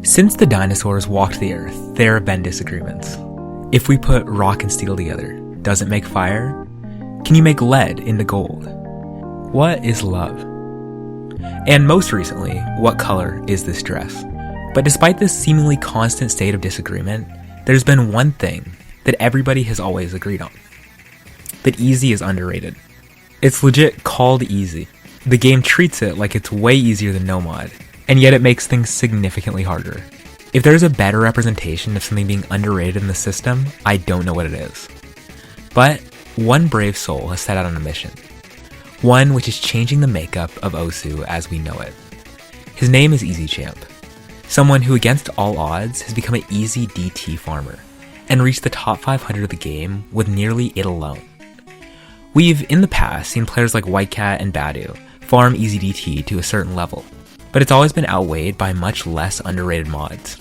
Since the dinosaurs walked the earth, there have been disagreements. If we put rock and steel together, does it make fire? Can you make lead into gold? What is love? And most recently, what color is this dress? But despite this seemingly constant state of disagreement, there's been one thing that everybody has always agreed on. That easy is underrated. It's legit called easy. The game treats it like it's way easier than no mod, and yet it makes things significantly harder. If there's a better representation of something being underrated in the system, I don't know what it is. But one brave soul has set out on a mission. One which is changing the makeup of Osu as we know it. His name is EZChamp. Someone who against all odds has become an easy DT farmer, and reached the top 500 of the game with nearly it alone. We've in the past seen players like Whitecat and Badu farm easy DT to a certain level, but it's always been outweighed by much less underrated mods.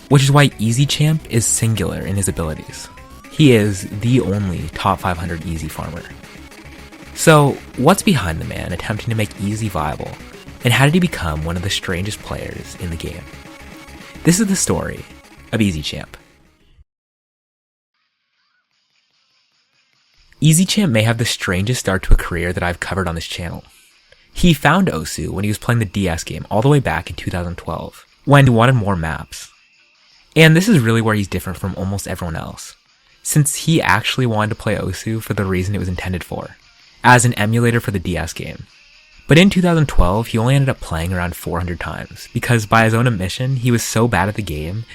Which is why EZChamp is singular in his abilities. He is the only top 500 easy farmer. So, what's behind the man attempting to make easy viable, and how did he become one of the strangest players in the game? This is the story of EZChamp. EZChamp may have the strangest start to a career that I've covered on this channel. He found Osu when he was playing the DS game all the way back in 2012, when he wanted more maps. And this is really where he's different from almost everyone else, since he actually wanted to play Osu for the reason it was intended for, as an emulator for the DS game. But in 2012, he only ended up playing around 400 times, because by his own admission, he was so bad at the game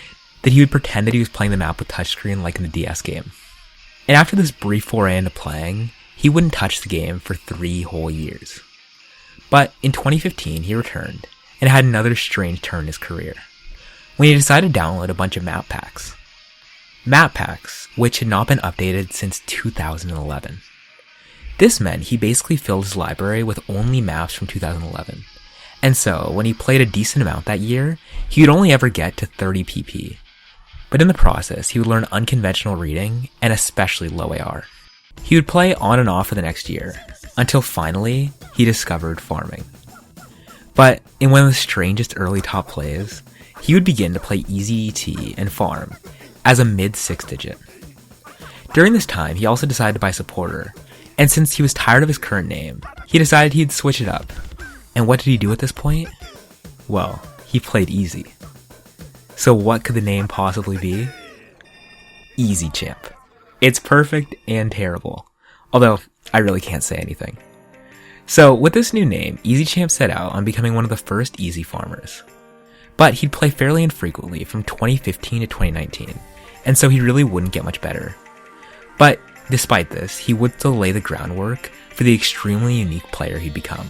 that he would pretend that he was playing the map with touchscreen like in the DS game. And after this brief foray into playing, he wouldn't touch the game for 3 whole years. But in 2015, he returned, and had another strange turn in his career, when he decided to download a bunch of map packs. Map packs, which had not been updated since 2011. This meant he basically filled his library with only maps from 2011. And so, when he played a decent amount that year, he would only ever get to 30 PP. But in the process, he would learn unconventional reading, and especially low AR. He would play on and off for the next year, until finally, he discovered farming. But in one of the strangest early top plays, he would begin to play easy DT and farm as a mid 6 digit. During this time, he also decided to buy Supporter, and since he was tired of his current name, he decided he'd switch it up. And what did he do at this point? Well, he played easy. So what could the name possibly be? EZChamp. It's perfect and terrible, although I really can't say anything. So with this new name, EZChamp set out on becoming one of the first easy farmers. But he'd play fairly infrequently from 2015 to 2019, and so he really wouldn't get much better. But despite this, he would still lay the groundwork for the extremely unique player he'd become.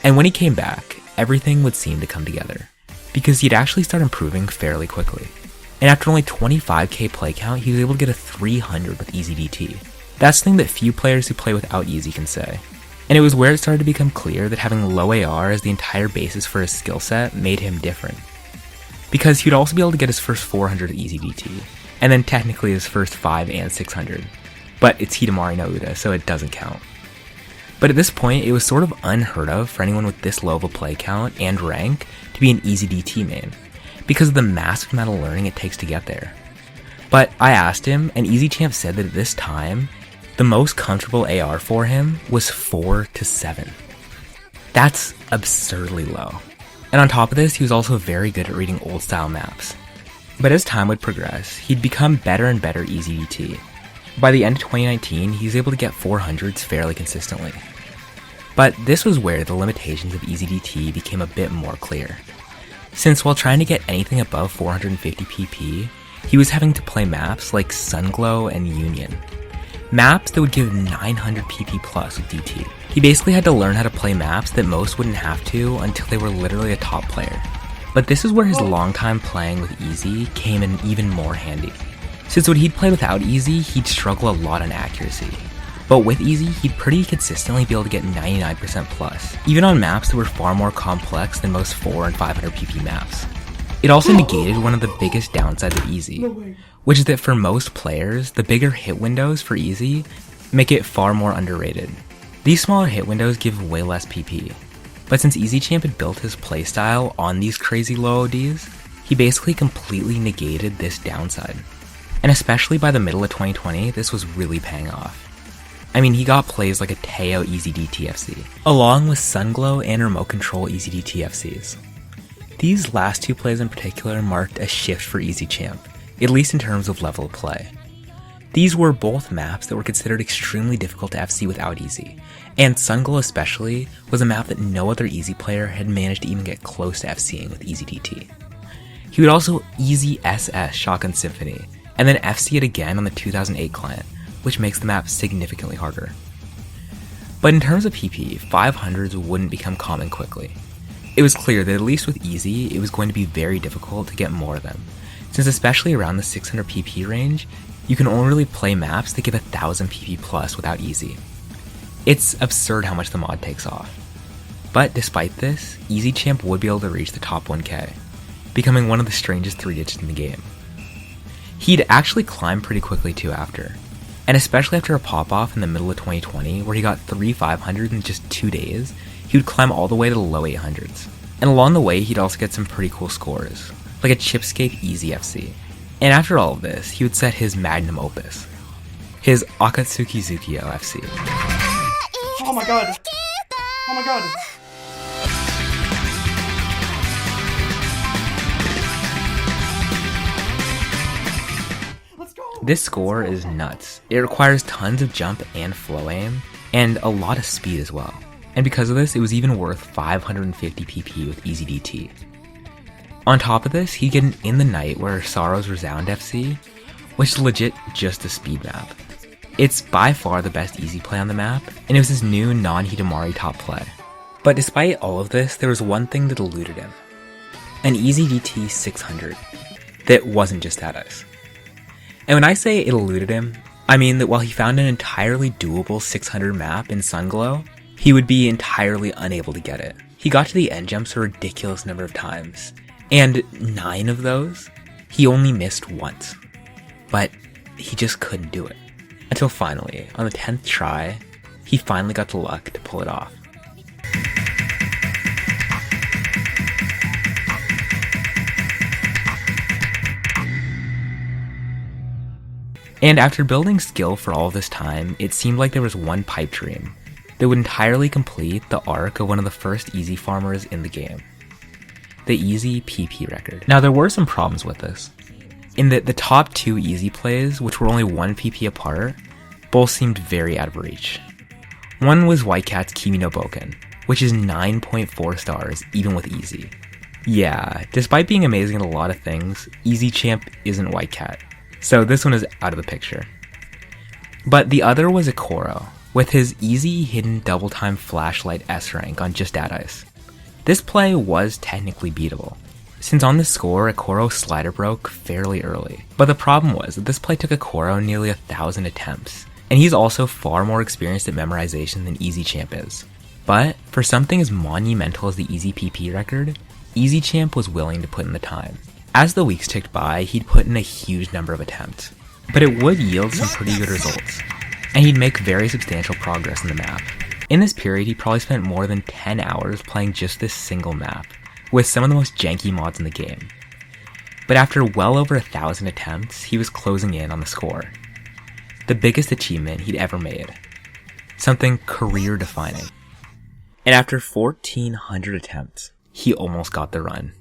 And when he came back, everything would seem to come together, because he'd actually start improving fairly quickly. And after only 25k play count, he was able to get a 300 with easy DT. That's something that few players who play without easy can say. And it was where it started to become clear that having low AR as the entire basis for his skill set made him different. Because he'd also be able to get his first 400 easy DT, and then technically his first 5 and 600. But it's Hidamari no Uda, so it doesn't count. But at this point, it was sort of unheard of for anyone with this low of a play count and rank to be an easy DT main, because of the massive amount of learning it takes to get there. But I asked him, and EZChamp said that at this time, the most comfortable AR for him was 4 to 7. That's absurdly low. And on top of this, he was also very good at reading old style maps. But as time would progress, he'd become better and better easy DT. By the end of 2019, he was able to get 400s fairly consistently. But this was where the limitations of easy DT became a bit more clear. Since while trying to get anything above 450 PP, he was having to play maps like Sunglow and Union. Maps that would give 900 PP plus with DT. He basically had to learn how to play maps that most wouldn't have to until they were literally a top player. But this is where his long time playing with easy came in even more handy. Since when he'd play without easy, he'd struggle a lot on accuracy. But with easy, he'd pretty consistently be able to get 99% plus, even on maps that were far more complex than most 4 and 500 PP maps. It also negated one of the biggest downsides of easy, which is that for most players, the bigger hit windows for easy make it far more underrated. These smaller hit windows give way less PP, but since EZChamp had built his playstyle on these crazy low ODs, he he basically completely negated this downside. And especially by the middle of 2020, this was really paying off. I mean, he got plays like a Teo EZDTFC, along with Sunglow and Remote Control EZDTFCs. These last two plays in particular marked a shift for EZChamp, at least in terms of level of play. These were both maps that were considered extremely difficult to FC without EZ, and Sunglow especially was a map that no other EZ player had managed to even get close to FCing with EZDT. He would also EZSS Shotgun Symphony, and then FC it again on the 2008 client, which makes the map significantly harder. But in terms of PP, 500s wouldn't become common quickly. It was clear that at least with EZ, it was going to be very difficult to get more of them, since especially around the 600 PP range, you can only really play maps that give 1000 PP plus without EZ. It's absurd how much the mod takes off. But despite this, EZChamp would be able to reach the top 1k, becoming one of the strangest 3 digits in the game. He'd actually climb pretty quickly too after, and especially after a pop-off in the middle of 2020 where he got 3 500s in just 2 days, he would climb all the way to the low 800s. And along the way, he'd also get some pretty cool scores, like a Chipscape EZFC. And after all of this, he would set his magnum opus, his Akatsuki Zukio FC. Oh my god! Oh my god! Let's go! This score is nuts. It requires tons of jump and flow aim, and a lot of speed as well. And because of this, it was even worth 550 PP with EZDT. On top of this, he'd get an In the Night where Sorrow's Resound FC, which is legit just a speed map. It's by far the best easy play on the map, and it was his new non-Hidamari top play. But despite all of this, there was one thing that eluded him. An EZDT 600 that wasn't just at ice. And when I say it eluded him, I mean that while he found an entirely doable 600 map in Sunglow, he would be entirely unable to get it. He got to the end jumps a ridiculous number of times, and 9 of those, he only missed once. But he just couldn't do it. Until finally, on the 10th try, he finally got the luck to pull it off. And after building skill for all this time, it seemed like there was one pipe dream that would entirely complete the arc of one of the first EZ farmers in the game. The EZ PP record. Now there were some problems with this, in that the top 2 EZ plays, which were only 1 PP apart, both seemed very out of reach. One was White Cat's Kimi no Boken, which is 9.4 stars even with EZ. Yeah, despite being amazing at a lot of things, EZChamp isn't White Cat, so this one is out of the picture. But the other was Ikoro, with his easy hidden double time flashlight S rank on just at ice. This play was technically beatable, since on the score Ikoro slider broke fairly early. But the problem was that this play took Ikoro nearly 1,000 attempts, and he's also far more experienced at memorization than EZChamp is. But for something as monumental as the EZPP record, EZChamp was willing to put in the time. As the weeks ticked by, he'd put in a huge number of attempts, but it would yield some pretty good results, and he'd make very substantial progress in the map. In this period, he probably spent more than 10 hours playing just this single map, with some of the most janky mods in the game. But after well over 1,000 attempts, he was closing in on the score. The biggest achievement he'd ever made. Something career-defining. And after 1,400 attempts, he almost got the run.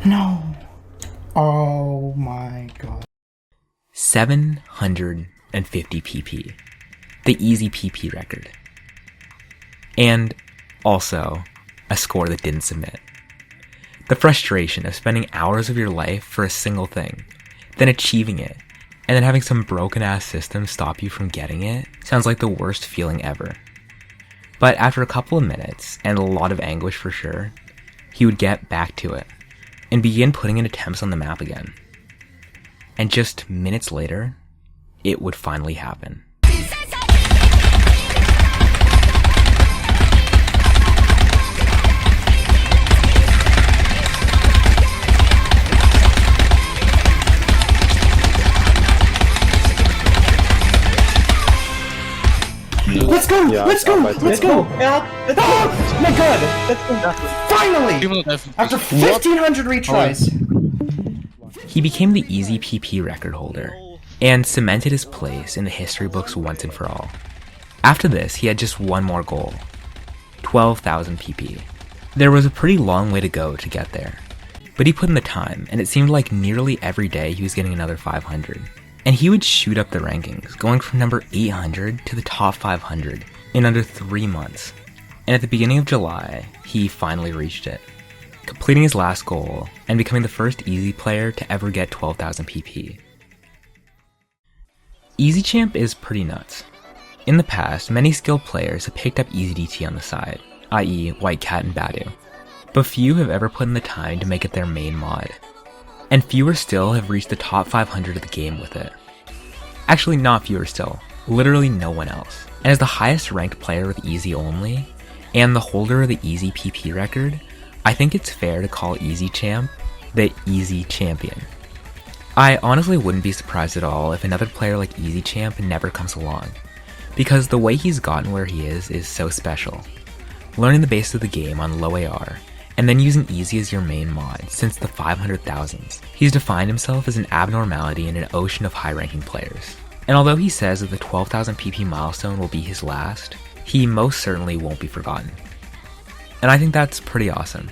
No. Oh my god. 750 PP. The easy PP record. And also, a score that didn't submit. The frustration of spending hours of your life for a single thing, then achieving it, and then having some broken ass system stop you from getting it, sounds like the worst feeling ever. But after a couple of minutes, and a lot of anguish for sure, he would get back to it, and begin putting in attempts on the map again. And just minutes later, it would finally happen. Let's go! Yeah, Let's go! I'll buy two. Let's go! Oh my god! Finally! After 1,500 retries! He became the Easy PP record holder, and cemented his place in the history books once and for all. After this, he had just one more goal: 12,000 PP. There was a pretty long way to go to get there, but he put in the time, and it seemed like nearly every day he was getting another 500. And he would shoot up the rankings, going from number 800 to the top 500 in under 3 months. And at the beginning of July, he finally reached it, completing his last goal and becoming the first Easy player to ever get 12,000 PP. EZChamp is pretty nuts. In the past, many skilled players have picked up EZDT on the side, i.e. White Cat and Badu, but few have ever put in the time to make it their main mod. And fewer still have reached the top 500 of the game with it. Actually, not fewer still, literally no one else. And as the highest ranked player with Easy only, and the holder of the Easy PP record, I think it's fair to call EZChamp the Easy Champion. I honestly wouldn't be surprised at all if another player like EZChamp never comes along, because the way he's gotten where he is so special. Learning the base of the game on low AR, and then using Easy as your main mod since the 500,000s. He's defined himself as an abnormality in an ocean of high-ranking players. And although he says that the 12,000 PP milestone will be his last, he most certainly won't be forgotten. And I think that's pretty awesome.